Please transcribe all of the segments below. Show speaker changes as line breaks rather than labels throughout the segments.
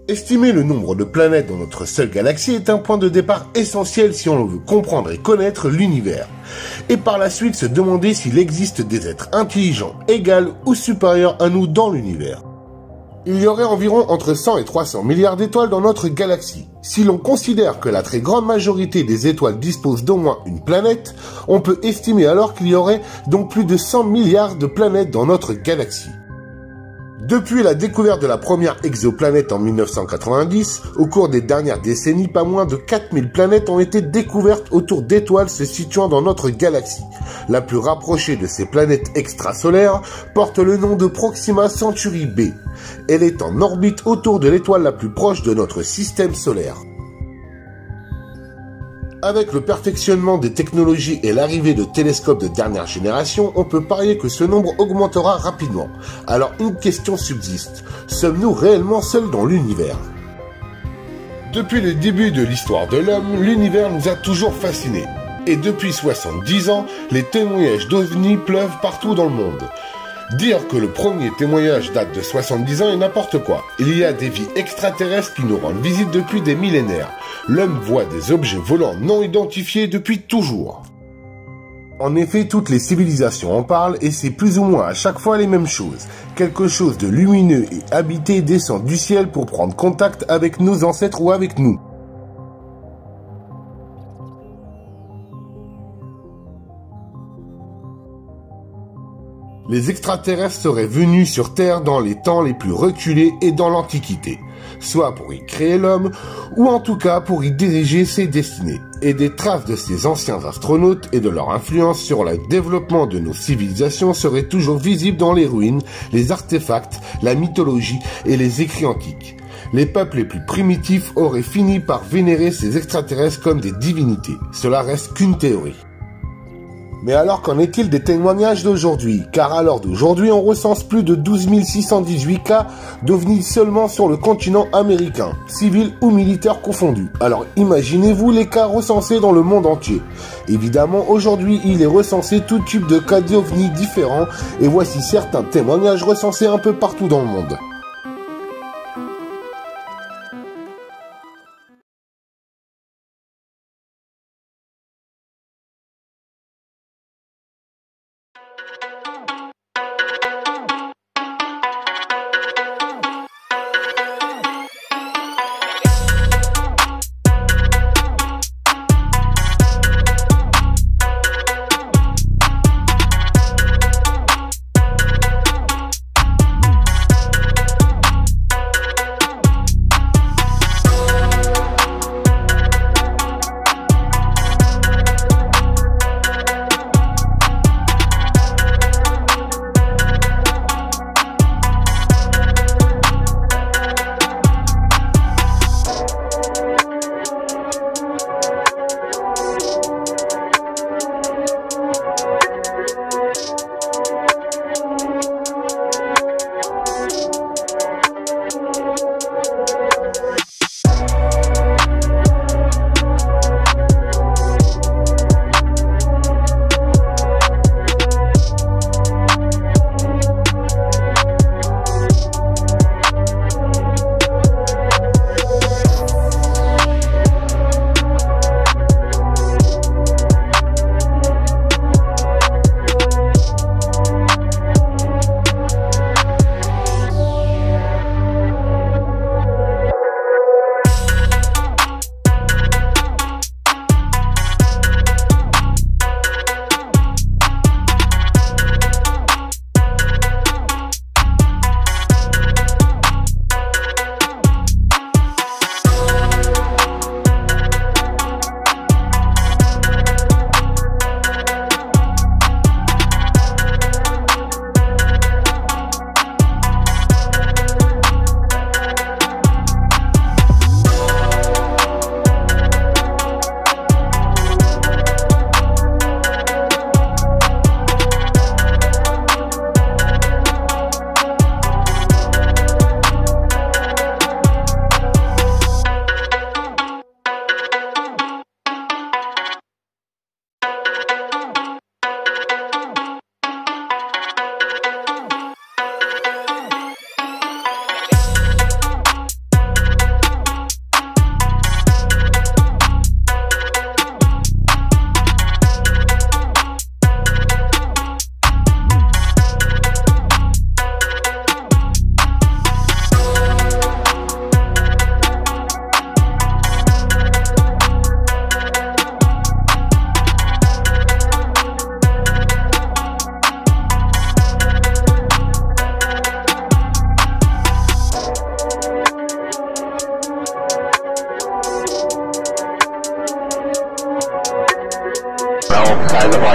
Estimer le nombre de planètes dans notre seule galaxie est un point de départ essentiel si on veut comprendre et connaître l'univers. Et par la suite se demander s'il existe des êtres intelligents, égaux ou supérieurs à nous dans l'univers. Il y aurait environ entre 100 et 300 milliards d'étoiles dans notre galaxie. Si l'on considère que la très grande majorité des étoiles disposent d'au moins une planète, on peut estimer alors qu'il y aurait donc plus de 100 milliards de planètes dans notre galaxie. Depuis la découverte de la première exoplanète en 1990, au cours des dernières décennies, pas moins de 4000 planètes ont été découvertes autour d'étoiles se situant dans notre galaxie. La plus rapprochée de ces planètes extrasolaires porte le nom de Proxima Centauri b. Elle est en orbite autour de l'étoile la plus proche de notre système solaire. Avec le perfectionnement des technologies et l'arrivée de télescopes de dernière génération, on peut parier que ce nombre augmentera rapidement. Alors une question subsiste, sommes-nous réellement seuls dans l'univers ? Depuis le début de l'histoire de l'homme, l'univers nous a toujours fascinés. Et depuis 70 ans, les témoignages d'OVNI pleuvent partout dans le monde. Dire que le premier témoignage date de 70 ans est n'importe quoi. Il y a des vies extraterrestres qui nous rendent visite depuis des millénaires. L'homme voit des objets volants non identifiés depuis toujours. En effet, toutes les civilisations en parlent et c'est plus ou moins à chaque fois les mêmes choses. Quelque chose de lumineux et habité descend du ciel pour prendre contact avec nos ancêtres ou avec nous. Les extraterrestres seraient venus sur Terre dans les temps les plus reculés et dans l'Antiquité, soit pour y créer l'homme, ou en tout cas pour y diriger ses destinées. Et des traces de ces anciens astronautes et de leur influence sur le développement de nos civilisations seraient toujours visibles dans les ruines, les artefacts, la mythologie et les écrits antiques. Les peuples les plus primitifs auraient fini par vénérer ces extraterrestres comme des divinités. Cela reste qu'une théorie. Mais alors qu'en est-il des témoignages d'aujourd'hui? Car à l'heure d'aujourd'hui, on recense plus de 12 618 cas d'OVNI seulement sur le continent américain, civils ou militaires confondus. Alors imaginez-vous les cas recensés dans le monde entier. Évidemment, aujourd'hui, il est recensé tout type de cas d'OVNI différents et voici certains témoignages recensés un peu partout dans le monde.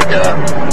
Roger.